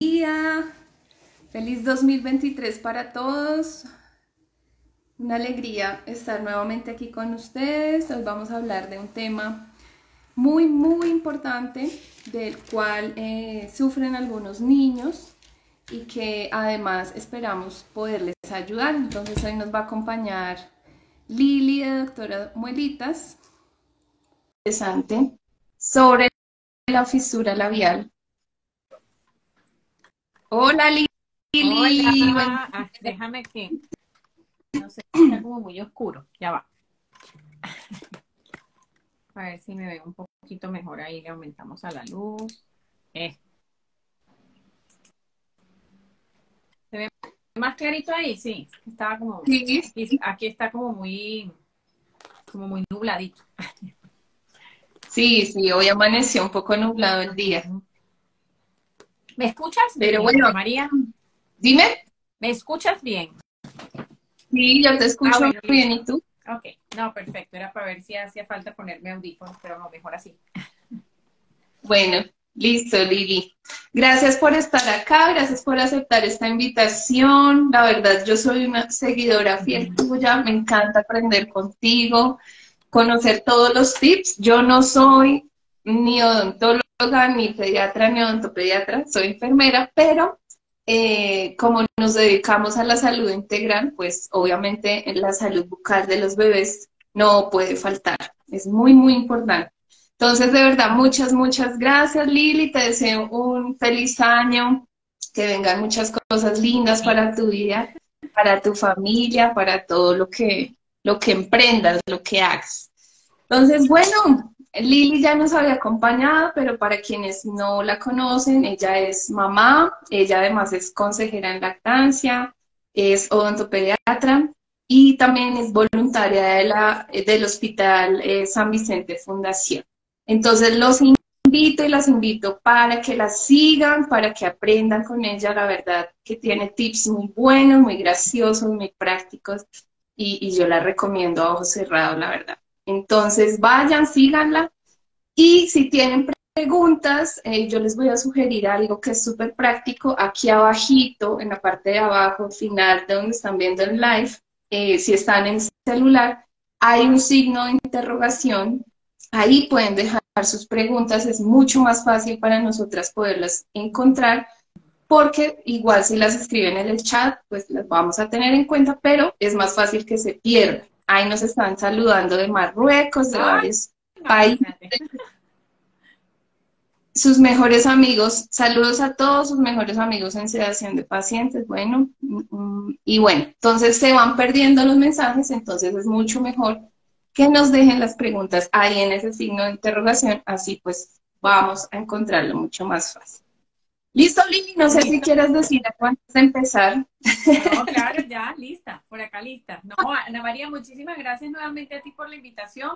día, feliz 2023 para todos. Una alegría estar nuevamente aquí con ustedes. Hoy vamos a hablar de un tema muy importante del cual sufren algunos niños y que además esperamos poderles ayudar. Entonces hoy nos va a acompañar Lili de Doctora Muelitas. Interesante sobre la fisura labial. Hola Lili. Hola, déjame que, no sé, está como muy oscuro, ya va. A ver si me veo un poquito mejor ahí, le aumentamos a la luz. ¿Se ve más clarito ahí? Sí, estaba como, Sí. aquí está como muy nubladito. Sí, hoy amaneció un poco nublado el día. ¿Me escuchas Pero bien, bueno, Ana María? dime. ¿Me escuchas bien? Sí, yo te escucho Bueno, bien, listo. ¿y tú? Ok, no, perfecto, era para ver si hacía falta ponerme audífonos, pero no, mejor así. Bueno, listo, Lili. Gracias por estar acá, gracias por aceptar esta invitación. La verdad, yo soy una seguidora fiel tuya, me encanta aprender contigo, conocer todos los tips. Yo no soy ni odontóloga, ni pediatra, ni odontopediatra, soy enfermera, pero como nos dedicamos a la salud integral, pues obviamente la salud bucal de los bebés no puede faltar. Es muy importante. Entonces, de verdad, muchas gracias, Lili. Te deseo un feliz año, que vengan muchas cosas lindas para tu vida, para tu familia, para todo lo que emprendas, lo que hagas. Entonces, bueno, Lili ya nos había acompañado, pero para quienes no la conocen, ella es mamá, ella además es consejera en lactancia, es odontopediatra y también es voluntaria del Hospital San Vicente Fundación. Entonces, los invito y las invito para que la sigan, para que aprendan con ella, la verdad que tiene tips muy buenos, muy graciosos, muy prácticos y yo la recomiendo a ojos cerrados, la verdad. Entonces vayan, síganla y si tienen preguntas, yo les voy a sugerir algo que es súper práctico. Aquí abajito, en la parte de abajo, final de donde están viendo el live, si están en celular, hay un signo de interrogación. Ahí pueden dejar sus preguntas, es mucho más fácil para nosotras poderlas encontrar porque igual si las escriben en el chat, pues las vamos a tener en cuenta, pero es más fácil que se pierdan. Ahí nos están saludando de Marruecos, de Ay, varios países, imagínate. sus mejores amigos, saludos a todos sus mejores amigos en sedación de pacientes, bueno, y bueno, entonces se van perdiendo los mensajes, entonces es mucho mejor que nos dejen las preguntas ahí en ese signo de interrogación, así pues vamos a encontrarlo mucho más fácil. Listo, Lili, no sé si Listo. quieres decir algo antes de empezar. No, claro, ya, lista, por acá lista. No, Ana María, muchísimas gracias nuevamente a ti por la invitación.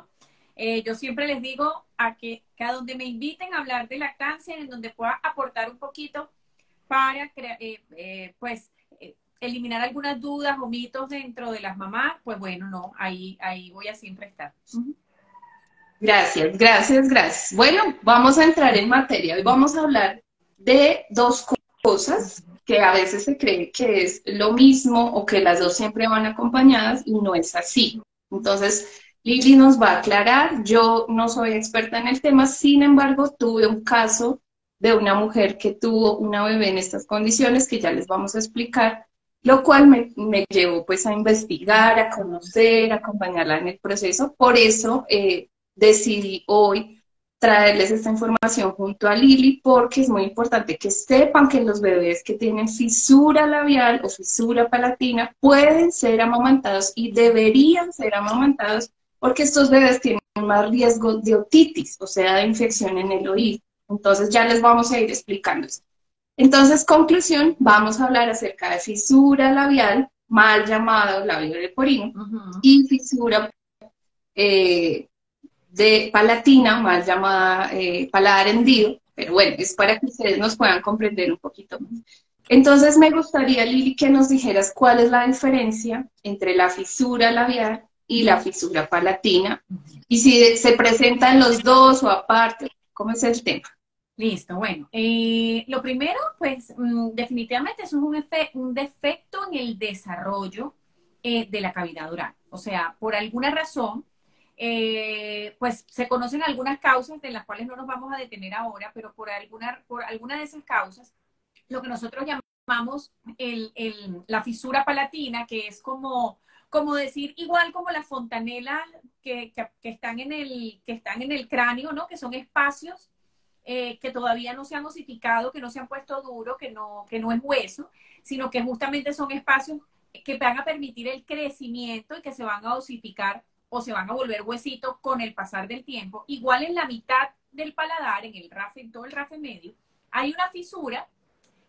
Yo siempre les digo que a donde me inviten a hablar de lactancia, en donde pueda aportar un poquito para eliminar algunas dudas o mitos dentro de las mamás, pues bueno, no, ahí voy a siempre estar. Gracias. Bueno, vamos a entrar en materia. Hoy vamos a hablar de dos cosas que a veces se cree que es lo mismo o que las dos siempre van acompañadas y no es así. Entonces, Lili nos va a aclarar. Yo no soy experta en el tema, sin embargo, tuve un caso de una mujer que tuvo una bebé en estas condiciones que ya les vamos a explicar, lo cual me llevó pues a investigar, a conocer, a acompañarla en el proceso. Por eso decidí hoy traerles esta información junto a Lili porque es muy importante que sepan que los bebés que tienen fisura labial o fisura palatina pueden ser amamantados y deberían ser amamantados porque estos bebés tienen más riesgo de otitis, o sea, de infección en el oído. Entonces ya les vamos a ir explicando eso. Entonces, conclusión, vamos a hablar acerca de fisura labial, mal llamado labio leporino, y fisura de palatina, mal llamada paladar hendido, pero bueno, es para que ustedes nos puedan comprender un poquito más. Entonces me gustaría, Lili, que nos dijeras cuál es la diferencia entre la fisura labial y la fisura palatina, y si se presentan los dos o aparte, ¿cómo es el tema? Listo, bueno. Lo primero, pues definitivamente eso es un defecto en el desarrollo de la cavidad oral. O sea, por alguna razón, pues se conocen algunas causas de las cuales no nos vamos a detener ahora, pero por alguna de esas causas, lo que nosotros llamamos la fisura palatina, que es como decir, igual como las fontanelas que están que están en el cráneo, ¿no? Que son espacios que todavía no se han osificado, que no se han puesto duro, que no es hueso, sino que justamente son espacios que van a permitir el crecimiento y que se van a osificar o se van a volver huesitos con el pasar del tiempo. Igual en la mitad del paladar, en todo el rafe medio, hay una fisura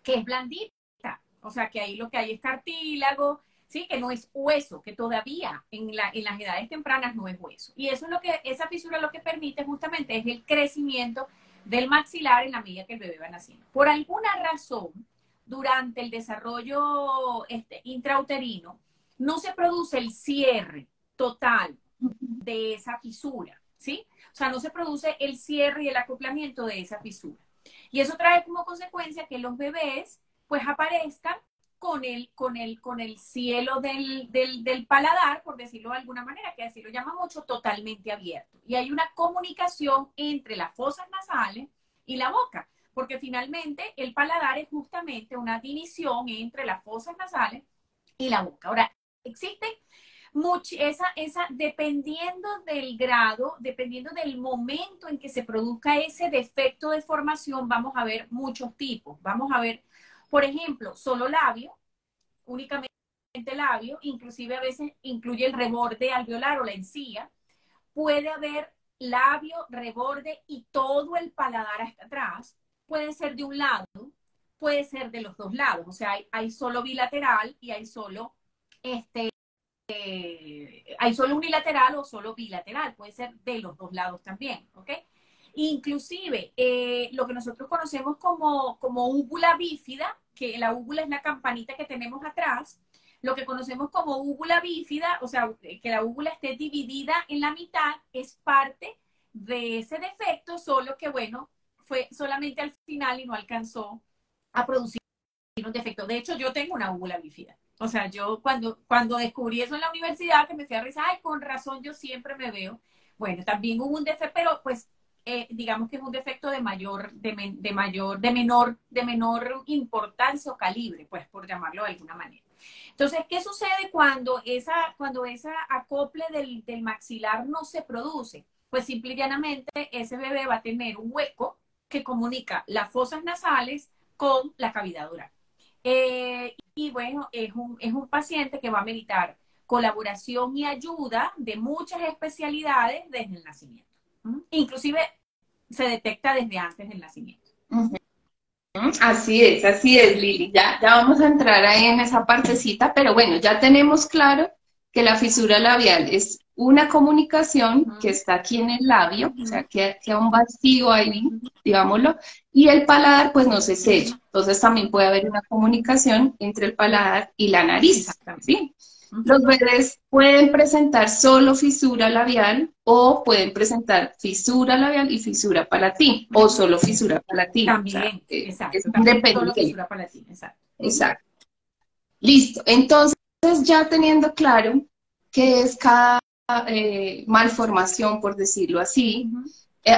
que es blandita, o sea que ahí lo que hay es cartílago, ¿sí? Que no es hueso, que todavía en las edades tempranas no es hueso. Y eso es esa fisura lo que permite justamente es el crecimiento del maxilar en la medida que el bebé va naciendo. Por alguna razón, durante el desarrollo intrauterino, no se produce el cierre total de esa fisura, ¿sí? O sea, no se produce el cierre y el acoplamiento de esa fisura. Y eso trae como consecuencia que los bebés, pues, aparezcan con el cielo del paladar, por decirlo de alguna manera, que así lo llama mucho, totalmente abierto. Y hay una comunicación entre las fosas nasales y la boca, porque finalmente el paladar es justamente una división entre las fosas nasales y la boca. Ahora, existen dependiendo del grado, dependiendo del momento en que se produzca ese defecto de formación, vamos a ver muchos tipos. Vamos a ver, por ejemplo, solo labio, únicamente labio, inclusive a veces incluye el reborde alveolar o la encía. Puede haber labio, reborde y todo el paladar hasta atrás. Puede ser de un lado, puede ser de los dos lados. O sea, hay solo bilateral y hay solo unilateral o solo bilateral, puede ser de los dos lados también, ¿ok? Inclusive, lo que nosotros conocemos como úvula bífida, que la úvula es la campanita que tenemos atrás, lo que conocemos como úvula bífida, o sea, que la úvula esté dividida en la mitad, es parte de ese defecto, solo que, bueno, fue solamente al final y no alcanzó a producir un defecto. De hecho, yo tengo una úvula bífida. O sea, yo cuando descubrí eso en la universidad, que me fui a revisar, ay, con razón yo siempre me veo. Bueno, también hubo un defecto, pero pues digamos que es un defecto de menor importancia o calibre, pues por llamarlo de alguna manera. Entonces, ¿qué sucede cuando esa acople del maxilar no se produce? Pues simple y llanamente ese bebé va a tener un hueco que comunica las fosas nasales con la cavidad oral. Y bueno, es un paciente que va a meditar colaboración y ayuda de muchas especialidades desde el nacimiento. Inclusive se detecta desde antes del nacimiento. Así es, Lili. Ya vamos a entrar ahí en esa partecita, pero bueno, ya tenemos claro que la fisura labial es una comunicación que está aquí en el labio, o sea, que un vacío ahí, digámoslo, y el paladar pues no se sella. Entonces también puede haber una comunicación entre el paladar y la nariz, ¿sí? Los bebés pueden presentar solo fisura labial o pueden presentar fisura labial y fisura palatina o solo fisura palatina. También, o sea, exacto. También solo fisura palatina, exacto. Exacto. Listo. Entonces, ya teniendo claro qué es cada malformación, por decirlo así,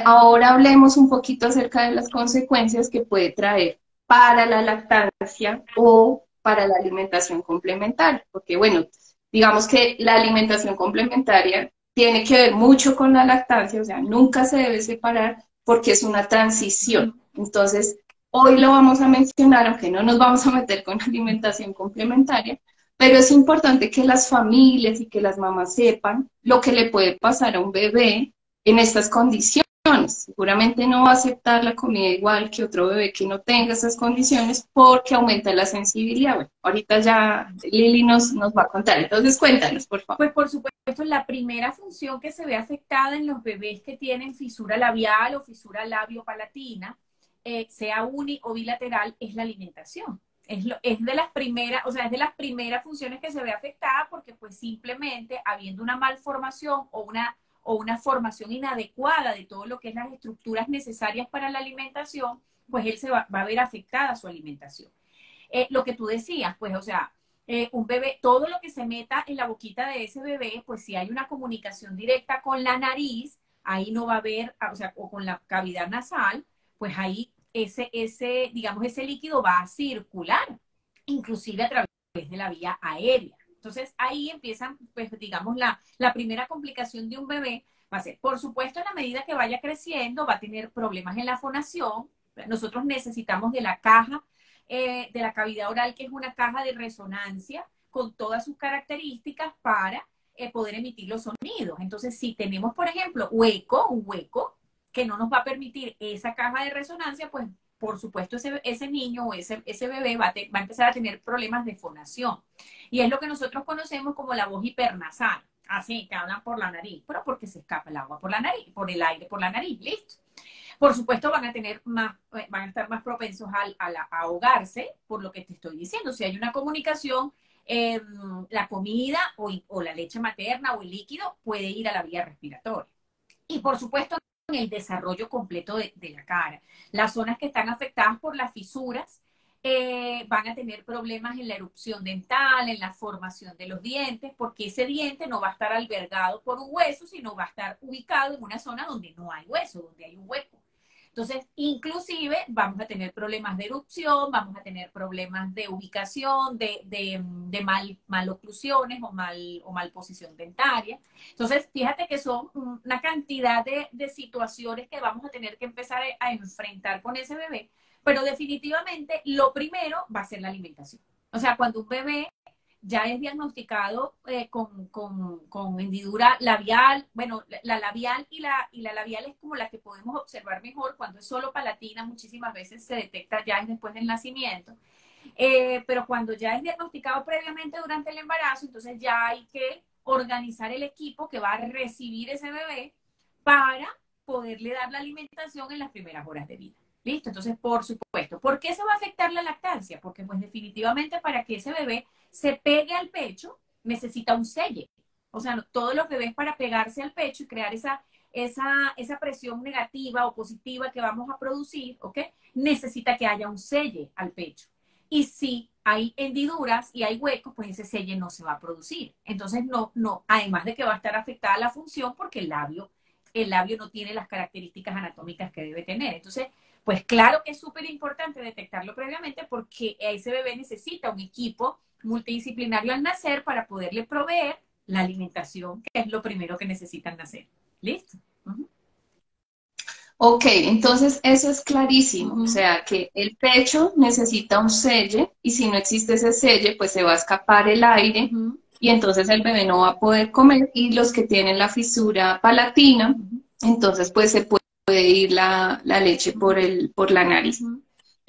ahora hablemos un poquito acerca de las consecuencias que puede traer para la lactancia o para la alimentación complementaria. Porque, bueno, digamos que la alimentación complementaria tiene que ver mucho con la lactancia, o sea, nunca se debe separar porque es una transición. Entonces, hoy lo vamos a mencionar, aunque no nos vamos a meter con alimentación complementaria, pero es importante que las familias y que las mamás sepan lo que le puede pasar a un bebé en estas condiciones. Seguramente no va a aceptar la comida igual que otro bebé que no tenga esas condiciones porque aumenta la sensibilidad. Bueno, ahorita ya Lili nos va a contar. Entonces cuéntanos, por favor. Pues por supuesto, la primera función que se ve afectada en los bebés que tienen fisura labial o fisura labiopalatina, sea uni o bilateral, es la alimentación. Es de las primeras, o sea, es de las primeras funciones que se ve afectada porque pues simplemente habiendo una malformación o o una formación inadecuada de todo lo que es las estructuras necesarias para la alimentación, pues él va a ver afectada su alimentación. Lo que tú decías, pues, o sea, un bebé, todo lo que se meta en la boquita de ese bebé, pues si hay una comunicación directa con la nariz, ahí no va a haber, o sea, o con la cavidad nasal, pues ahí digamos, ese líquido va a circular, inclusive a través de la vía aérea. Entonces ahí empiezan, pues, digamos, la primera complicación de un bebé va a ser, por supuesto, en la medida que vaya creciendo, va a tener problemas en la fonación. Nosotros necesitamos de la caja de la cavidad oral, que es una caja de resonancia con todas sus características para poder emitir los sonidos. Entonces, si tenemos, por ejemplo, un hueco que no nos va a permitir esa caja de resonancia, pues, por supuesto, ese niño o ese bebé va a empezar a tener problemas de fonación. Y es lo que nosotros conocemos como la voz hipernasal. Así, que hablan por la nariz, pero porque se escapa el agua por la nariz, por el aire por la nariz, listo. Por supuesto, van a estar más propensos a ahogarse, por lo que te estoy diciendo. Si hay una comunicación, la comida o la leche materna o el líquido puede ir a la vía respiratoria. Y por supuesto, en el desarrollo completo de la cara. Las zonas que están afectadas por las fisuras van a tener problemas en la erupción dental, en la formación de los dientes, porque ese diente no va a estar albergado por un hueso, sino va a estar ubicado en una zona donde no hay hueso, donde hay un hueco. Entonces, inclusive vamos a tener problemas de erupción, vamos a tener problemas de ubicación, de maloclusiones o mal posición dentaria. Entonces, fíjate que son una cantidad de situaciones que vamos a tener que empezar a enfrentar con ese bebé, pero definitivamente lo primero va a ser la alimentación. O sea, cuando un bebé ya es diagnosticado con hendidura labial. Bueno, la labial y la labial es como la que podemos observar mejor. Cuando es solo palatina, muchísimas veces se detecta ya después del nacimiento. Pero cuando ya es diagnosticado previamente durante el embarazo, entonces ya hay que organizar el equipo que va a recibir ese bebé para poderle dar la alimentación en las primeras horas de vida. ¿Listo? Entonces, por supuesto, ¿por qué se va a afectar la lactancia? Porque pues definitivamente para que ese bebé se pegue al pecho, necesita un selle. O sea, todos los bebés, para pegarse al pecho y crear esa presión negativa o positiva que vamos a producir, ¿ok? Necesita que haya un selle al pecho. Y si hay hendiduras y hay huecos, pues ese selle no se va a producir. Entonces, además de que va a estar afectada la función, porque el labio no tiene las características anatómicas que debe tener. Entonces, pues claro que es súper importante detectarlo previamente, porque ese bebé necesita un equipo multidisciplinario al nacer para poderle proveer la alimentación, que es lo primero que necesitan nacer. ¿Listo? Ok, entonces eso es clarísimo. O sea, que el pecho necesita un selle y si no existe ese selle, pues se va a escapar el aire y entonces el bebé no va a poder comer. Y los que tienen la fisura palatina, entonces pues se puede ir la leche por la nariz.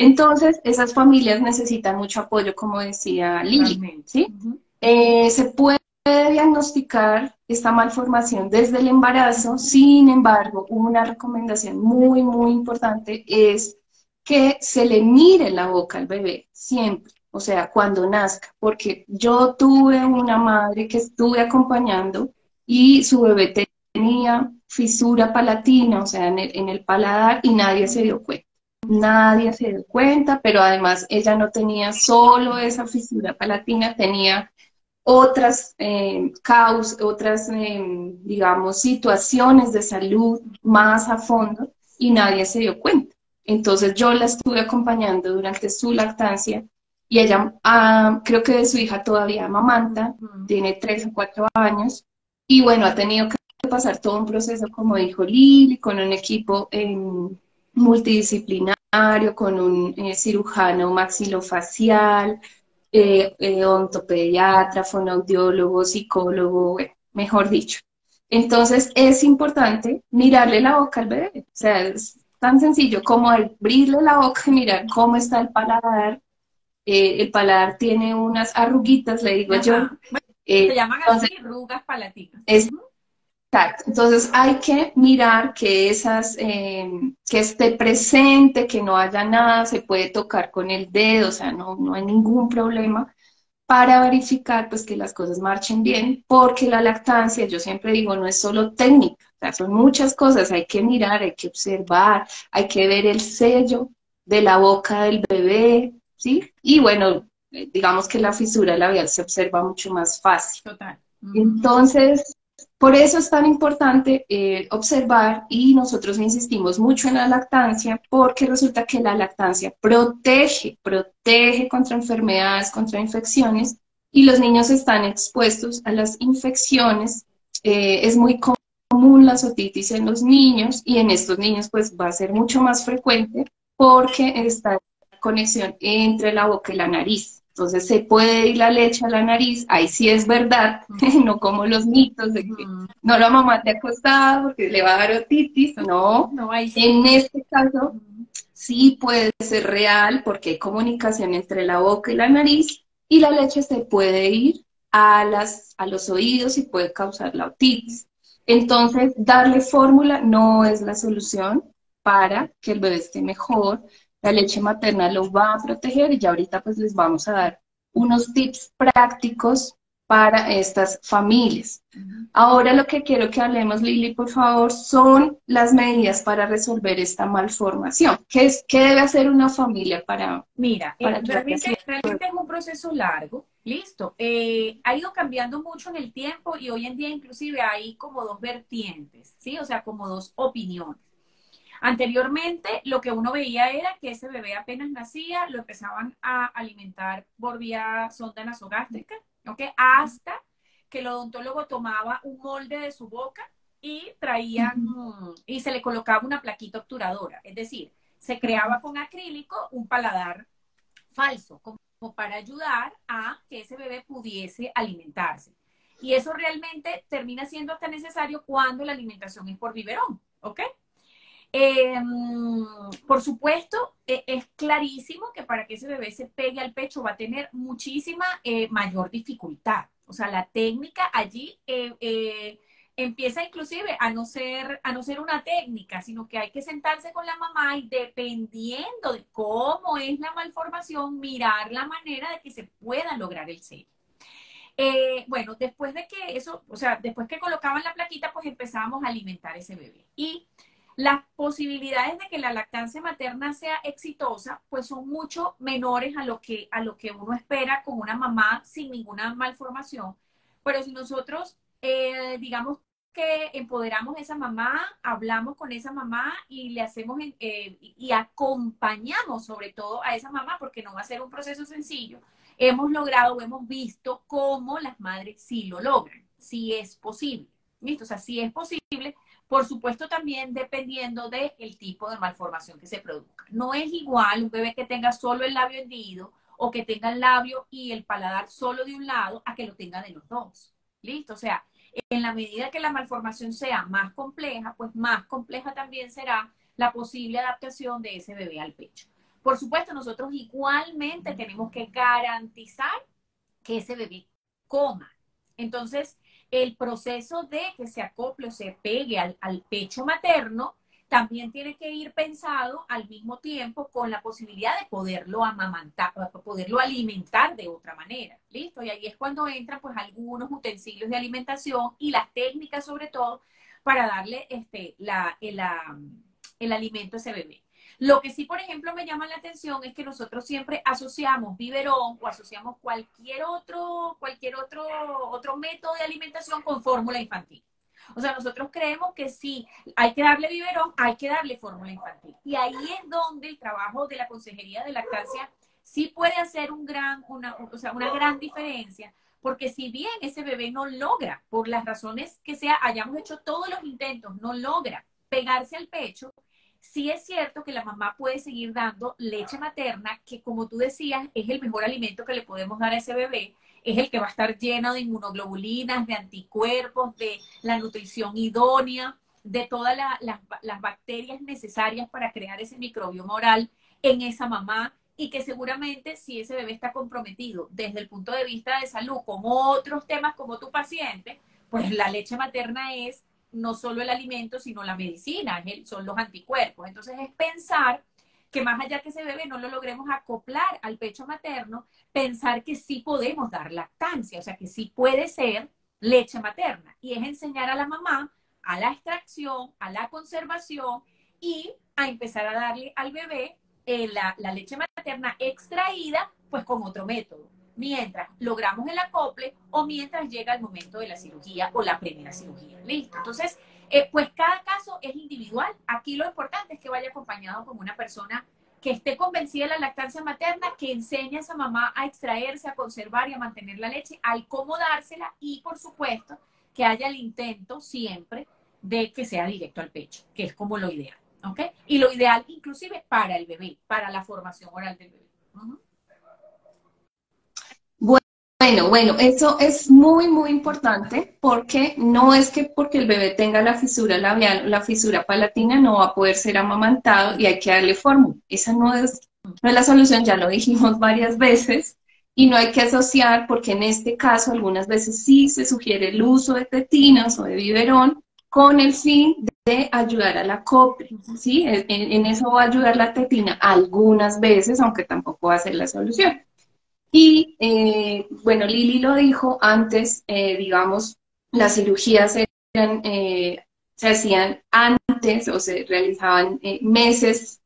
Entonces, esas familias necesitan mucho apoyo, como decía Lili, ¿sí? Se puede diagnosticar esta malformación desde el embarazo. Sin embargo, una recomendación muy, muy importante es que se le mire la boca al bebé siempre, o sea, cuando nazca, porque yo tuve una madre que estuve acompañando y su bebé tenía fisura palatina, o sea, en el paladar, y nadie se dio cuenta. Nadie se dio cuenta, pero además ella no tenía solo esa fisura palatina, tenía otras digamos, situaciones de salud más a fondo y nadie se dio cuenta. Entonces yo la estuve acompañando durante su lactancia y ella, creo que de su hija todavía amamanta, tiene 3 o 4 años y bueno, ha tenido que pasar todo un proceso, como dijo Lili, con un equipo multidisciplinario, con un cirujano maxilofacial, odontopediatra, fonoaudiólogo, psicólogo, bueno, mejor dicho. Entonces es importante mirarle la boca al bebé. O sea, es tan sencillo como abrirle la boca y mirar cómo está el paladar. El paladar tiene unas arruguitas, le digo yo. Se llaman así arrugas palatinas. Exacto. Entonces hay que mirar que que esté presente, que no haya nada, se puede tocar con el dedo, o sea, no hay ningún problema, para verificar pues que las cosas marchen bien, porque la lactancia, yo siempre digo, no es solo técnica, o sea, son muchas cosas, hay que mirar, hay que observar, hay que ver el sello de la boca del bebé, ¿sí? Y bueno, digamos que la fisura labial se observa mucho más fácil. Total. Entonces, por eso es tan importante observar y nosotros insistimos mucho en la lactancia porque resulta que la lactancia protege contra enfermedades, contra infecciones y los niños están expuestos a las infecciones. Es muy común la otitis en los niños y en estos niños pues va a ser mucho más frecuente porque está la conexión entre la boca y la nariz. Entonces se puede ir la leche a la nariz, ahí sí es verdad, no como los mitos de que no, la mamá te ha acostado porque le va a dar otitis, no. No, ahí sí. En este caso sí puede ser real porque hay comunicación entre la boca y la nariz y la leche se puede ir a los oídos y puede causar la otitis. Entonces, darle fórmula no es la solución para que el bebé esté mejor. La leche materna lo va a proteger y ya ahorita pues les vamos a dar unos tips prácticos para estas familias. Ahora lo que quiero que hablemos, Lili, por favor, son las medidas para resolver esta malformación. ¿Qué debe hacer una familia Mira, para que realmente es un proceso largo, listo. Ha ido cambiando mucho en el tiempo y hoy en día inclusive hay como dos vertientes, ¿sí? O sea, como dos opiniones. Anteriormente lo que uno veía era que ese bebé apenas nacía, lo empezaban a alimentar por vía sonda nasogástrica, ¿ok? Hasta que el odontólogo tomaba un molde de su boca y y se le colocaba una plaquita obturadora, es decir, se creaba con acrílico un paladar falso, como para ayudar a que ese bebé pudiese alimentarse. Y eso realmente termina siendo hasta necesario cuando la alimentación es por biberón, ¿ok? Por supuesto, es clarísimo que para que ese bebé se pegue al pecho va a tener muchísima mayor dificultad. O sea, la técnica allí empieza inclusive a no ser una técnica, sino que hay que sentarse con la mamá y dependiendo de cómo es la malformación, mirar la manera de que se pueda lograr el sello. Bueno, después de que eso, o sea, después que colocaban la plaquita, pues empezábamos a alimentar ese bebé. Y las posibilidades de que la lactancia materna sea exitosa, pues son mucho menores a lo que uno espera con una mamá sin ninguna malformación. Pero si nosotros, digamos que empoderamos a esa mamá, hablamos con esa mamá y le hacemos y acompañamos sobre todo a esa mamá, porque no va a ser un proceso sencillo, hemos logrado o hemos visto cómo las madres sí lo logran, sí es posible. ¿Listo? O sea, sí es posible. Por supuesto, también dependiendo del tipo de malformación que se produzca. No es igual un bebé que tenga solo el labio hendido o que tenga el labio y el paladar solo de un lado a que lo tenga de los dos. ¿Listo? O sea, en la medida que la malformación sea más compleja, pues más compleja también será la posible adaptación de ese bebé al pecho. Por supuesto, nosotros igualmente tenemos que garantizar que ese bebé coma. Entonces, el proceso de que se acople o se pegue al pecho materno también tiene que ir pensado al mismo tiempo con la posibilidad de poderlo amamantar, poderlo alimentar de otra manera. ¿Listo? Y ahí es cuando entran pues algunos utensilios de alimentación y las técnicas sobre todo para darle el alimento a ese bebé. Lo que sí, por ejemplo, me llama la atención es que nosotros siempre asociamos biberón o asociamos cualquier otro método de alimentación con fórmula infantil. O sea, nosotros creemos que si hay que darle biberón, hay que darle fórmula infantil. Y ahí es donde el trabajo de la Consejería de Lactancia sí puede hacer una gran diferencia, porque si bien ese bebé no logra, por las razones que sea, hayamos hecho todos los intentos, no logra pegarse al pecho, sí es cierto que la mamá puede seguir dando leche materna, que como tú decías, es el mejor alimento que le podemos dar a ese bebé, es el que va a estar lleno de inmunoglobulinas, de anticuerpos, de la nutrición idónea, de todas las bacterias necesarias para crear ese microbioma oral en esa mamá, y que seguramente si ese bebé está comprometido desde el punto de vista de salud con otros temas como tu paciente, pues la leche materna es no solo el alimento, sino la medicina, son los anticuerpos. Entonces es pensar que más allá que ese bebé no lo logremos acoplar al pecho materno, pensar que sí podemos dar lactancia, o sea, que sí puede ser leche materna. Y es enseñar a la mamá a la extracción, a la conservación y a empezar a darle al bebé la leche materna extraída, pues con otro método, mientras logramos el acople o mientras llega el momento de la cirugía o la primera cirugía. ¿Listo? Entonces, pues cada caso es individual. Aquí lo importante es que vaya acompañado con una persona que esté convencida de la lactancia materna, que enseñe a esa mamá a extraerse, a conservar y a mantener la leche, al cómo dársela y, por supuesto, que haya el intento siempre de que sea directo al pecho, que es como lo ideal. ¿Ok? Y lo ideal inclusive para el bebé, para la formación oral del bebé. Bueno, eso es muy, muy importante porque no es que porque el bebé tenga la fisura labial o la fisura palatina no va a poder ser amamantado y hay que darle fórmula. Esa no es la solución, ya lo dijimos varias veces, y no hay que asociar porque en este caso algunas veces sí se sugiere el uso de tetinas o de biberón con el fin de ayudar al acople, ¿sí? En eso va a ayudar la tetina algunas veces, aunque tampoco va a ser la solución. Y bueno, Lili lo dijo antes, digamos, las cirugías se hacían antes o se realizaban meses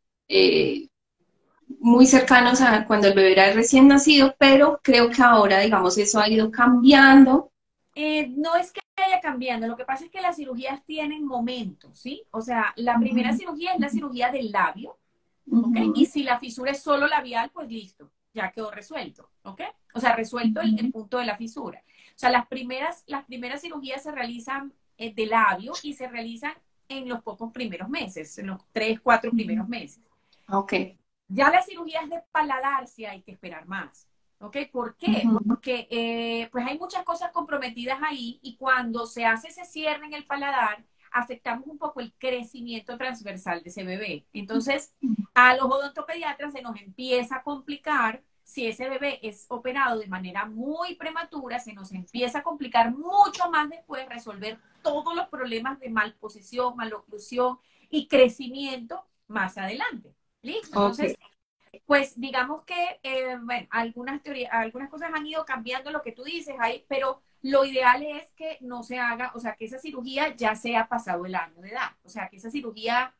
muy cercanos a cuando el bebé era recién nacido, pero creo que ahora, digamos, eso ha ido cambiando. No es que vaya cambiando, lo que pasa es que las cirugías tienen momentos, ¿sí? O sea, la primera cirugía es la cirugía del labio, ¿ok? Y si la fisura es solo labial, pues listo, ya quedó resuelto, ¿ok? O sea, resuelto el punto de la fisura. O sea, las primeras cirugías se realizan de labio y se realizan en los pocos primeros meses, en los 3, 4 primeros meses. Ok. Ya las cirugías de paladar sí hay que esperar más. ¿Ok? ¿Por qué? Porque pues hay muchas cosas comprometidas ahí y cuando se hace ese cierre en el paladar, afectamos un poco el crecimiento transversal de ese bebé. Entonces, a los odontopediatras se nos empieza a complicar, si ese bebé es operado de manera muy prematura, se nos empieza a complicar mucho más después resolver todos los problemas de malposición, maloclusión y crecimiento más adelante. ¿Listo? Entonces, pues digamos que, bueno, algunas cosas han ido cambiando lo que tú dices ahí, pero lo ideal es que no se haga, o sea, que esa cirugía ya sea pasado el año de edad, o sea, que esa cirugía,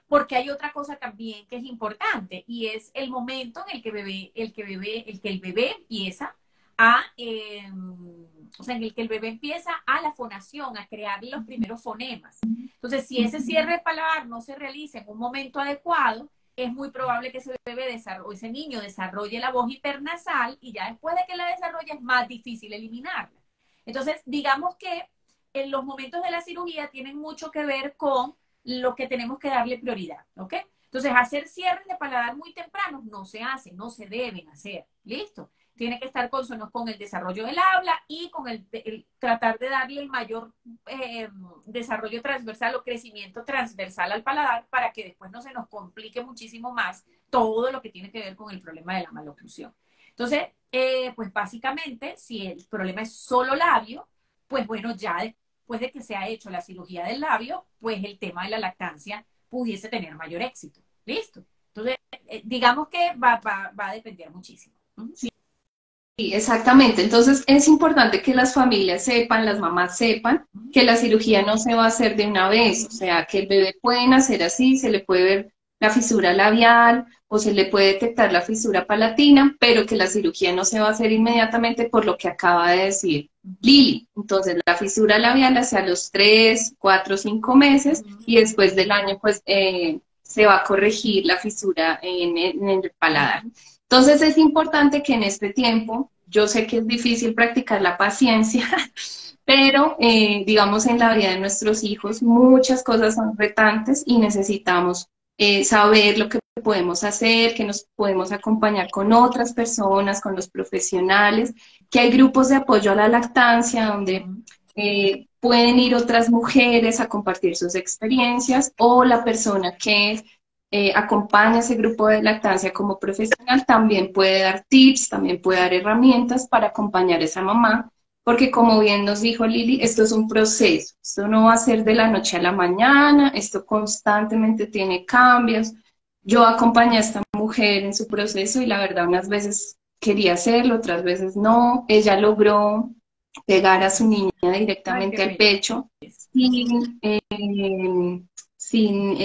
porque hay otra cosa también que es importante y es el momento en el que el bebé empieza a, o sea, en el que el bebé empieza a la fonación, a crear los primeros fonemas. Entonces, si ese cierre de paladar no se realiza en un momento adecuado, es muy probable que ese bebé o ese niño desarrolle la voz hipernasal y ya después de que la desarrolle es más difícil eliminarla. Entonces, digamos que en los momentos de la cirugía tienen mucho que ver con lo que tenemos que darle prioridad, ¿ok? Entonces, hacer cierres de paladar muy tempranos no se hacen, no se deben hacer, ¿listo? Tiene que estar consonos con el desarrollo del habla y con el tratar de darle el mayor desarrollo transversal o crecimiento transversal al paladar para que después no se nos complique muchísimo más todo lo que tiene que ver con el problema de la maloclusión. Entonces, pues básicamente, si el problema es solo labio, pues bueno, ya después de que se ha hecho la cirugía del labio, pues el tema de la lactancia pudiese tener mayor éxito. ¿Listo? Entonces, digamos que va a depender muchísimo. Sí. Sí, exactamente. Entonces es importante que las familias sepan, las mamás sepan que la cirugía no se va a hacer de una vez, o sea, que el bebé puede nacer así, se le puede ver la fisura labial o se le puede detectar la fisura palatina, pero que la cirugía no se va a hacer inmediatamente por lo que acaba de decir Lili. Entonces la fisura labial hacia los 3, 4, 5 meses y después del año pues se va a corregir la fisura en el paladar. Entonces es importante que en este tiempo, yo sé que es difícil practicar la paciencia, pero digamos en la vida de nuestros hijos muchas cosas son retantes y necesitamos saber lo que podemos hacer, que nos podemos acompañar con otras personas, con los profesionales, que hay grupos de apoyo a la lactancia donde pueden ir otras mujeres a compartir sus experiencias o la persona que acompaña ese grupo de lactancia como profesional, también puede dar tips, también puede dar herramientas para acompañar a esa mamá, porque como bien nos dijo Lili, esto es un proceso, esto no va a ser de la noche a la mañana, esto constantemente tiene cambios, Yo acompañé a esta mujer en su proceso y la verdad unas veces quería hacerlo, otras veces no. Ella logró pegar a su niña Ay, qué directamente al bello. pecho sin,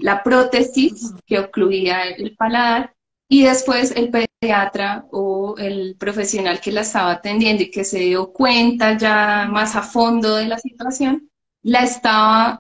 la prótesis Ujú. que ocluía el paladar y después el pediatra o el profesional que la estaba atendiendo y que se dio cuenta ya más a fondo de la situación, la estaba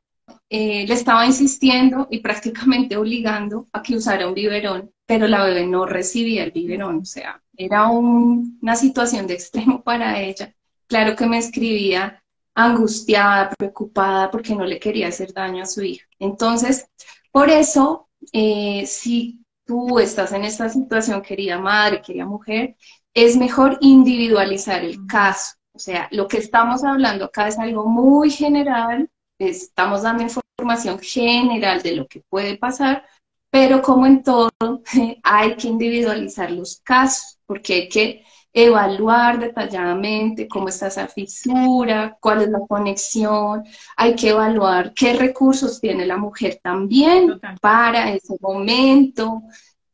le estaba insistiendo y prácticamente obligando a que usara un biberón, pero la bebé no recibía el biberón, o sea, era una situación de extremo para ella. Claro que me escribía angustiada, preocupada, porque no le quería hacer daño a su hija. Entonces, por eso, si tú estás en esta situación, querida madre, querida mujer, es mejor individualizar el caso. O sea, lo que estamos hablando acá es algo muy general, estamos dando información general de lo que puede pasar, pero como en todo, hay que individualizar los casos, porque hay que evaluar detalladamente cómo está esa fisura, cuál es la conexión, hay que evaluar qué recursos tiene la mujer también Total. para ese momento,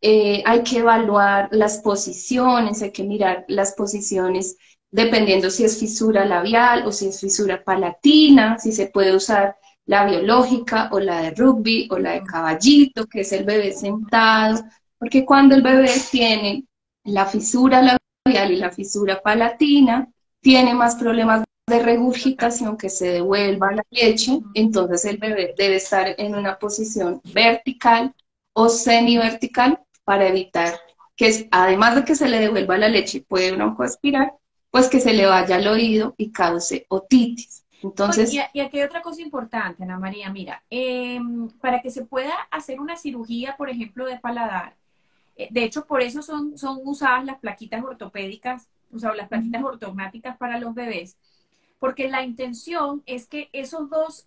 hay que evaluar las posiciones, hay que mirar las posiciones dependiendo si es fisura labial o si es fisura palatina, si se puede usar la biológica o la de rugby o la de caballito, que es el bebé sentado, porque cuando el bebé tiene la fisura labial y la fisura palatina, tiene más problemas de Total. regurgitación, que se devuelva la leche, entonces el bebé debe estar en una posición vertical o semivertical para evitar que, además de que se le devuelva la leche y puede broncoaspirar, pues que se le vaya al oído y cause otitis. Bueno, Entonces, y aquí hay otra cosa importante, Ana María. Mira, para que se pueda hacer una cirugía, por ejemplo, de paladar, de hecho, por eso son usadas las plaquitas ortopédicas, o sea, las plaquitas ortognáticas para los bebés, porque la intención es que esos dos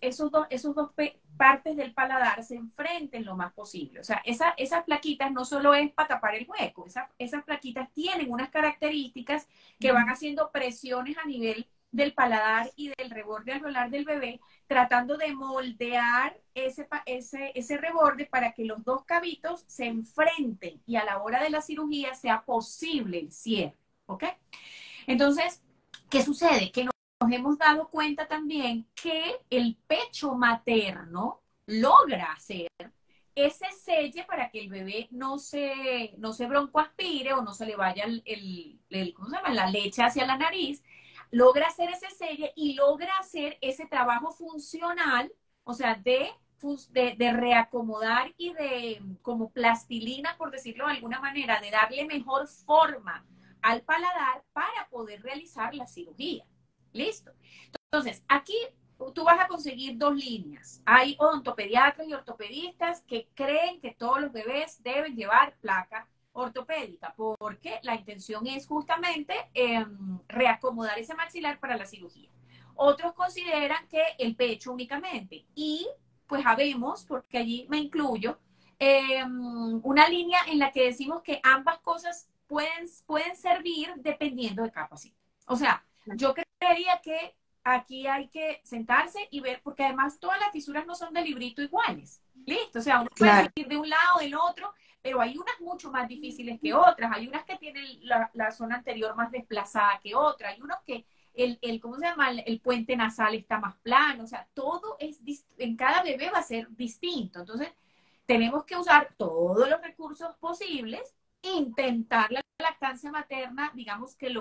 partes del paladar se enfrenten lo más posible. O sea, esas plaquitas no solo es para tapar el hueco, esas plaquitas tienen unas características que van haciendo presiones a nivel del paladar y del reborde alveolar del bebé, tratando de moldear ese reborde para que los dos cabitos se enfrenten y a la hora de la cirugía sea posible el cierre. ¿Ok? Entonces, ¿qué sucede? Que nos hemos dado cuenta también que el pecho materno logra hacer ese selle para que el bebé no se broncoaspire o no se le vaya ¿cómo se llama? La leche hacia la nariz, logra hacer ese selle y logra hacer ese trabajo funcional, o sea, de reacomodar y de como plastilina, por decirlo de alguna manera, de darle mejor forma al paladar para poder realizar la cirugía. ¿Listo? Entonces, aquí tú vas a conseguir dos líneas. Hay odontopediatras y ortopedistas que creen que todos los bebés deben llevar placa ortopédica, porque la intención es justamente reacomodar ese maxilar para la cirugía. Otros consideran que el pecho únicamente. Y pues habemos, porque allí me incluyo, una línea en la que decimos que ambas cosas pueden servir dependiendo de cada paciente. O sea, yo creería que aquí hay que sentarse y ver, porque además todas las fisuras no son de librito iguales. Listo, o sea, uno puede claro, decir de un lado, del otro, pero hay unas mucho más difíciles que otras. Hay unas que tienen la zona anterior más desplazada que otras. Hay unos que ¿cómo se llama? El puente nasal está más plano. O sea, todo en cada bebé va a ser distinto. Entonces, tenemos que usar todos los recursos posibles, intentar la lactancia materna, digamos que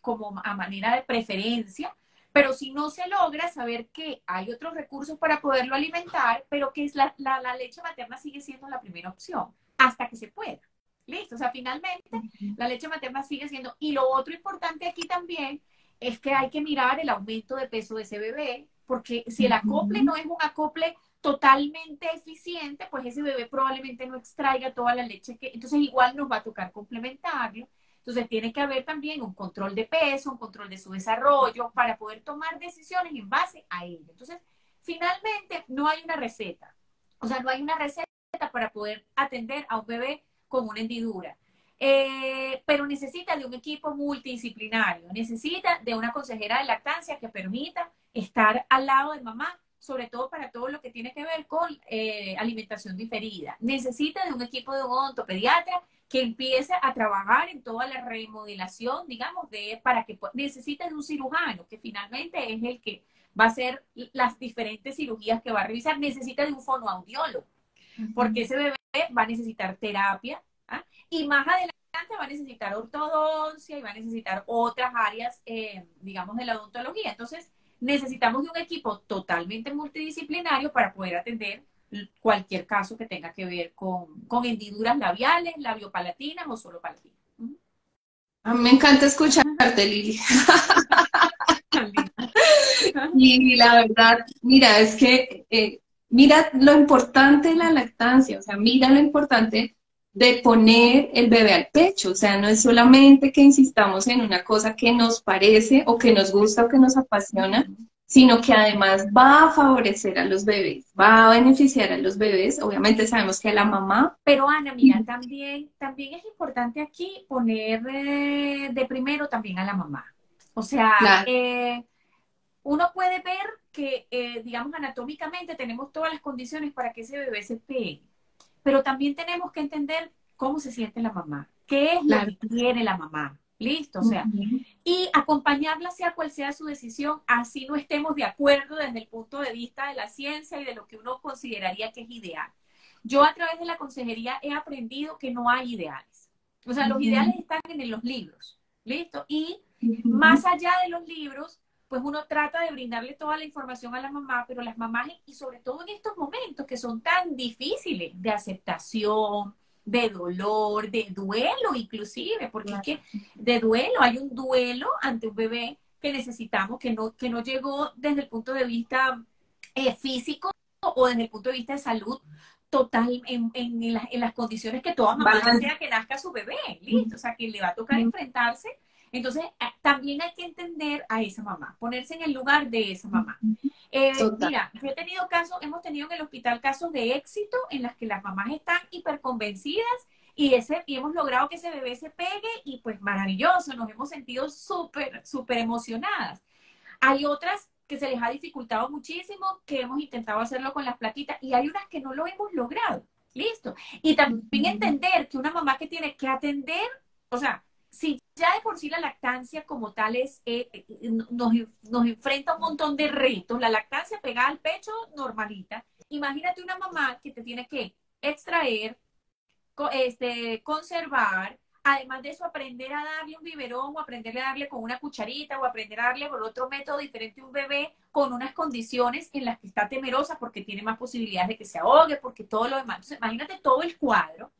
como a manera de preferencia, pero si no se logra, saber que hay otros recursos para poderlo alimentar, pero que es la leche materna sigue siendo la primera opción, hasta que se pueda. Listo, o sea, finalmente la leche materna sigue siendo. Y lo otro importante aquí también es que hay que mirar el aumento de peso de ese bebé, porque si el acople no es un acople totalmente eficiente, pues ese bebé probablemente no extraiga toda la leche entonces igual nos va a tocar complementarlo. Entonces tiene que haber también un control de peso, un control de su desarrollo para poder tomar decisiones en base a ello. Entonces, finalmente no hay una receta. O sea, no hay una receta para poder atender a un bebé con una hendidura. Pero necesita de un equipo multidisciplinario, necesita de una consejera de lactancia que permita estar al lado de mamá sobre todo para todo lo que tiene que ver con alimentación diferida. Necesita de un equipo de odontopediatra que empiece a trabajar en toda la remodelación, digamos, para que necesita de un cirujano, que finalmente es el que va a hacer las diferentes cirugías que va a revisar. Necesita de un fonoaudiólogo, porque ese bebé va a necesitar terapia, ¿ah? Y más adelante va a necesitar ortodoncia y va a necesitar otras áreas, digamos, de la odontología. Entonces, necesitamos de un equipo totalmente multidisciplinario para poder atender cualquier caso que tenga que ver con hendiduras labiales, labiopalatinas o solo palatinas. A mí me encanta escucharte, Lili. Y la verdad, mira, es que, mira lo importante de la lactancia, o sea, mira lo importante de poner el bebé al pecho, o sea, no es solamente que insistamos en una cosa que nos parece o que nos gusta o que nos apasiona, sino que además va a favorecer a los bebés, va a beneficiar a los bebés, obviamente sabemos que a la mamá. Pero Ana, mira, también es importante aquí poner de primero también a la mamá. O sea, Claro. uno puede ver que, digamos, anatómicamente tenemos todas las condiciones para que ese bebé se pegue, pero también tenemos que entender cómo se siente la mamá, qué es lo Claro. que quiere la mamá. Listo, o sea, y acompañarla sea cual sea su decisión, así no estemos de acuerdo desde el punto de vista de la ciencia y de lo que uno consideraría que es ideal. Yo a través de la consejería he aprendido que no hay ideales. O sea, los ideales están en los libros, ¿listo? Y más allá de los libros, pues uno trata de brindarle toda la información a la mamá, pero las mamás, y sobre todo en estos momentos que son tan difíciles de aceptación, de dolor, de duelo inclusive, porque es que de duelo, hay un duelo ante un bebé que necesitamos, que no llegó desde el punto de vista físico o desde el punto de vista de salud total en las condiciones que toda mamá desea que nazca su bebé, listo, o sea, que le va a tocar enfrentarse. Entonces, también hay que entender a esa mamá, ponerse en el lugar de esa mamá. Mira, yo he tenido casos, hemos tenido en el hospital casos de éxito en las que las mamás están hiperconvencidas y hemos logrado que ese bebé se pegue y pues maravilloso, nos hemos sentido súper emocionadas. Hay otras que se les ha dificultado muchísimo, que hemos intentado hacerlo con las plaquitas y hay unas que no lo hemos logrado. Listo. Y también entender que una mamá que tiene que atender, o sea, si ya de por sí la lactancia como tal nos enfrenta a un montón de retos, la lactancia pegada al pecho normalita, imagínate una mamá que te tiene que extraer, conservar, además de eso aprender a darle un biberón o aprender a darle con una cucharita o aprender a darle por otro método diferente a un bebé con unas condiciones en las que está temerosa porque tiene más posibilidades de que se ahogue, porque todo lo demás. Entonces, imagínate todo el cuadro.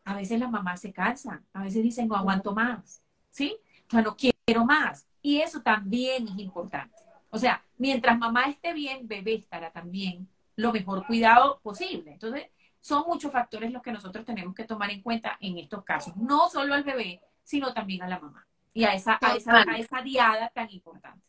A veces las mamás se cansan, a veces dicen no aguanto más, ¿sí? O sea, no quiero más. Y eso también es importante. O sea, mientras mamá esté bien, bebé estará también lo mejor cuidado posible. Entonces, son muchos factores los que nosotros tenemos que tomar en cuenta en estos casos. No solo al bebé, sino también a la mamá. Y a esa diada tan importante.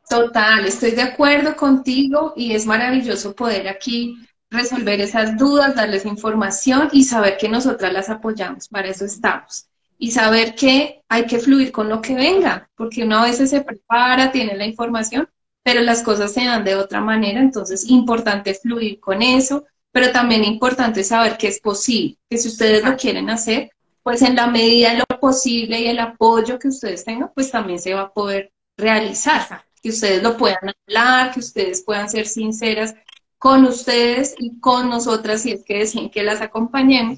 Total, estoy de acuerdo contigo y es maravilloso poder aquí resolver esas dudas, darles información y saber que nosotras las apoyamos, para eso estamos. Y saber que hay que fluir con lo que venga, porque uno a veces se prepara, tiene la información, pero las cosas se dan de otra manera, entonces importante fluir con eso, pero también importante saber que es posible, que si ustedes lo quieren hacer, pues en la medida de lo posible y el apoyo que ustedes tengan, pues también se va a poder realizar. Exacto. Que ustedes lo puedan hablar, que ustedes puedan ser sinceras con ustedes y con nosotras si es que deciden que las acompañemos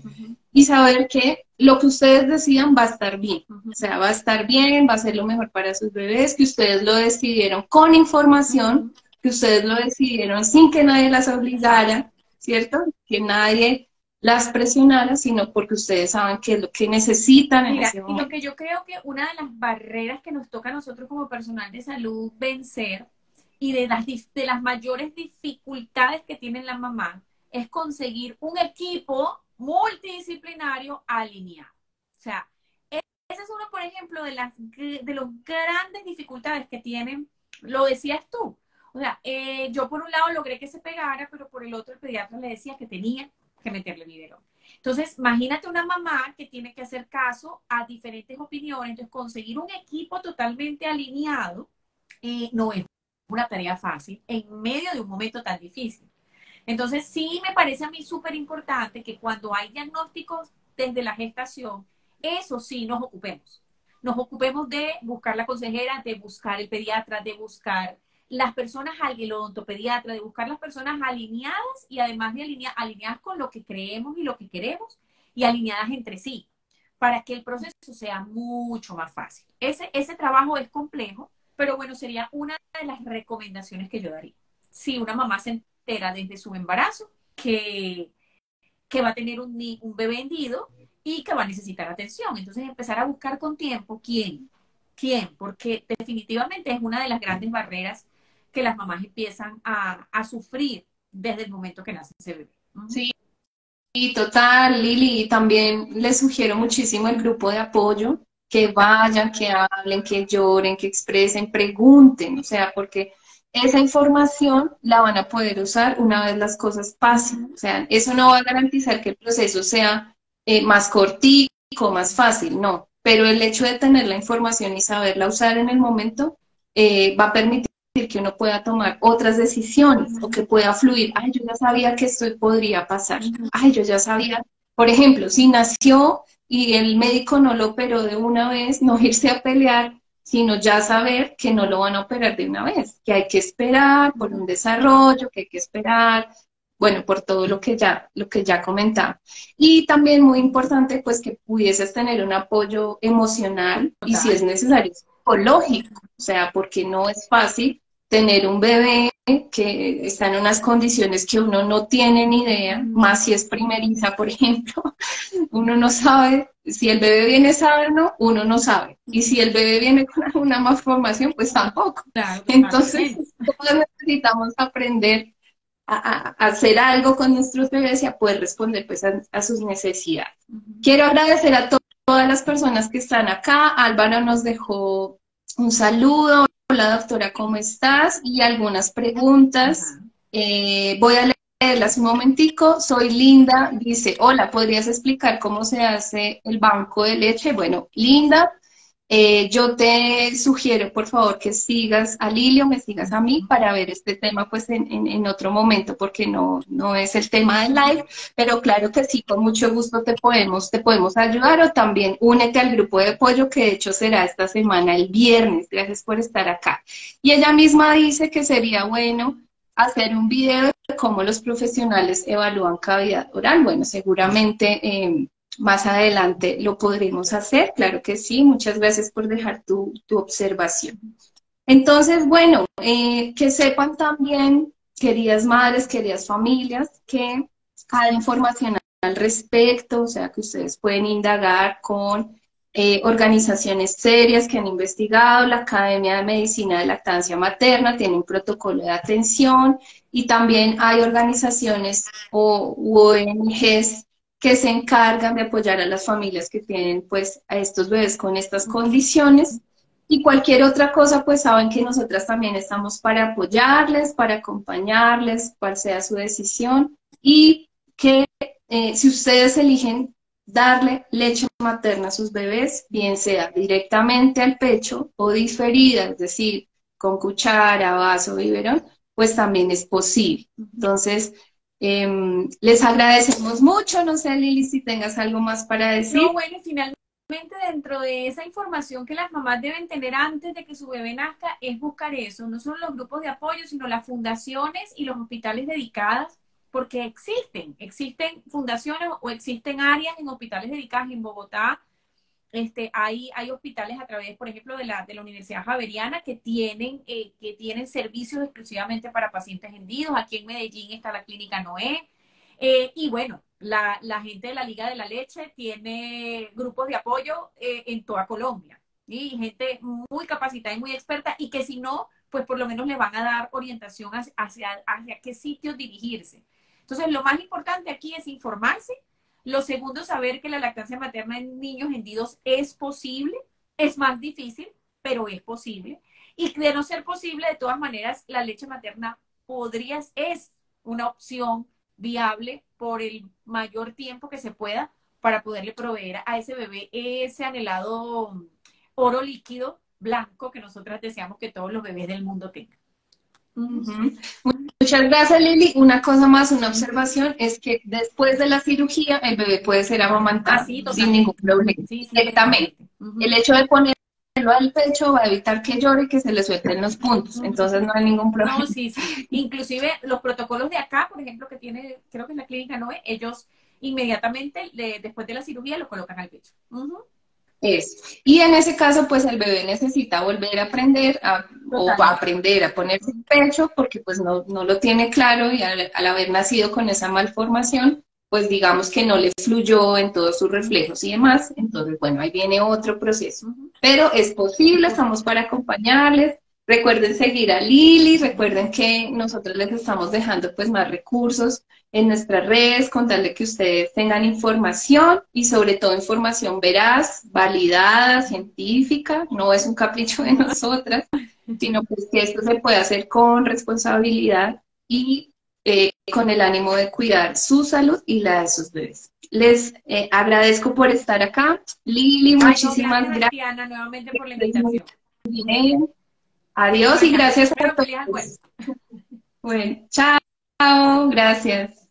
y saber que lo que ustedes decidan va a estar bien, o sea, va a estar bien, va a ser lo mejor para sus bebés, que ustedes lo decidieron con información, que ustedes lo decidieron sin que nadie las obligara, ¿cierto? Que nadie las presionara, sino porque ustedes saben qué es lo que necesitan en ese momento. Y lo que yo creo que una de las barreras que nos toca a nosotros como personal de salud vencer y de las mayores dificultades que tiene la mamá es conseguir un equipo multidisciplinario alineado. O sea, ese es uno, por ejemplo, de los grandes dificultades que tienen, lo decías tú. O sea, yo por un lado logré que se pegara, pero por el otro el pediatra le decía que tenía que meterle biberón. Entonces, imagínate una mamá que tiene que hacer caso a diferentes opiniones, entonces conseguir un equipo totalmente alineado no es una tarea fácil en medio de un momento tan difícil. Entonces, sí me parece a mí súper importante que cuando hay diagnósticos desde la gestación, eso sí nos ocupemos. Nos ocupemos de buscar la consejera, de buscar el pediatra, de buscar las personas, el odontopediatra, de buscar las personas alineadas y además de alineadas con lo que creemos y lo que queremos y alineadas entre sí, para que el proceso sea mucho más fácil. Ese trabajo es complejo, pero bueno, sería una de las recomendaciones que yo daría. Si una mamá se entera desde su embarazo que va a tener un bebé hendido y que va a necesitar atención. Entonces empezar a buscar con tiempo quién, porque definitivamente es una de las grandes barreras que las mamás empiezan a sufrir desde el momento que nace ese bebé. Sí, y total, Lili, y también les sugiero muchísimo el grupo de apoyo, que vayan, que hablen, que lloren, que expresen, pregunten, o sea, porque esa información la van a poder usar una vez las cosas pasen. O sea, eso no va a garantizar que el proceso sea más cortico, más fácil, no. Pero el hecho de tener la información y saberla usar en el momento va a permitir que uno pueda tomar otras decisiones o que pueda fluir. Ay, yo ya sabía que esto podría pasar. Ay, yo ya sabía. Por ejemplo, si nació y el médico no lo operó de una vez, no irse a pelear, sino ya saber que no lo van a operar de una vez, que hay que esperar por un desarrollo, que hay que esperar, bueno, por todo lo que ya comentaba. Y también muy importante, pues, que pudieses tener un apoyo emocional y si es necesario, psicológico, o sea, porque no es fácil tener un bebé que está en unas condiciones que uno no tiene ni idea, más si es primeriza, por ejemplo, uno no sabe, si el bebé viene sano, uno no sabe, y si el bebé viene con alguna malformación, pues tampoco. Claro, Entonces, todos necesitamos aprender a hacer algo con nuestros bebés y a poder responder pues a sus necesidades. Quiero agradecer a todas las personas que están acá. Álvaro nos dejó un saludo. Hola doctora, ¿cómo estás? Y algunas preguntas. Voy a leerlas un momentico. Soy Linda, dice, hola, ¿podrías explicar cómo se hace el banco de leche? Bueno, Linda, yo te sugiero, por favor, que sigas a Lili o me sigas a mí para ver este tema pues en otro momento, porque no es el tema del live, pero claro que sí, con mucho gusto te podemos ayudar, o también únete al grupo de apoyo que de hecho será esta semana, el viernes. Gracias por estar acá. Y ella misma dice que sería bueno hacer un video de cómo los profesionales evalúan cavidad oral. Bueno, seguramente más adelante lo podremos hacer, claro que sí. Muchas gracias por dejar tu observación. Entonces, bueno, que sepan también, queridas madres, queridas familias, que cada información al respecto, o sea, que ustedes pueden indagar con organizaciones serias que han investigado, la Academia de Medicina de Lactancia Materna tiene un protocolo de atención y también hay organizaciones o ONGs que se encargan de apoyar a las familias que tienen pues a estos bebés con estas condiciones. Y cualquier otra cosa, pues saben que nosotras también estamos para apoyarles, para acompañarles, cual sea su decisión, y que si ustedes eligen darle leche materna a sus bebés, bien sea directamente al pecho o diferida, es decir, con cuchara, vaso, biberón, pues también es posible. Entonces, les agradecemos mucho. No sé, Lili, si tengas algo más para decir. No, bueno, finalmente dentro de esa información que las mamás deben tener antes de que su bebé nazca es buscar eso, no solo los grupos de apoyo, sino las fundaciones y los hospitales dedicadas, porque existen fundaciones o existen áreas en hospitales dedicadas en Bogotá. Hay hospitales a través, por ejemplo, de la Universidad Javeriana que tienen servicios exclusivamente para pacientes hendidos. Aquí en Medellín está la Clínica Noé. Y bueno, la gente de la Liga de la Leche tiene grupos de apoyo en toda Colombia. Y gente muy capacitada y muy experta y que si no, pues por lo menos le van a dar orientación hacia qué sitios dirigirse. Entonces, lo más importante aquí es informarse. Lo segundo, saber que la lactancia materna en niños hendidos es posible, es más difícil, pero es posible. Y de no ser posible, de todas maneras, la leche materna es una opción viable por el mayor tiempo que se pueda para poderle proveer a ese bebé ese anhelado oro líquido blanco que nosotras deseamos que todos los bebés del mundo tengan. Ujú. Muchas gracias, Lili. Una cosa más, una observación, es que después de la cirugía el bebé puede ser amamantado Así, sin ningún totalmente. problema, Sí, sí, directamente. totalmente. Ujú. El hecho de ponerlo al pecho va a evitar que llore y que se le suelten los puntos, entonces no hay ningún No, problema. sí, sí. Inclusive los protocolos de acá, por ejemplo, que tiene, creo que en la clínica Noé, ellos inmediatamente después de la cirugía lo colocan al pecho. Ujú. Eso. Y en ese caso, pues el bebé necesita volver a aprender o a Totalmente. aprender a ponerse el pecho porque pues no lo tiene claro y al haber nacido con esa malformación, pues digamos que no le fluyó en todos sus reflejos y demás. Entonces, bueno, ahí viene otro proceso. Ujú. Pero es Es posible, estamos posible. para acompañarles. Recuerden seguir a Lili, recuerden que nosotros les estamos dejando pues más recursos en nuestras redes, con tal de que ustedes tengan información y sobre todo información veraz, validada, científica, no es un capricho de nosotras, sino pues que esto se puede hacer con responsabilidad y con el ánimo de cuidar su salud y la de sus bebés. Les agradezco por estar acá. Lili, Ay, no, muchísimas gracias a gracias. ti, Ana, nuevamente por la Que estés muy invitación. bien. Bueno, Adiós y venga, gracias a espero feliz todos. almuerzo. Bueno, chao, gracias.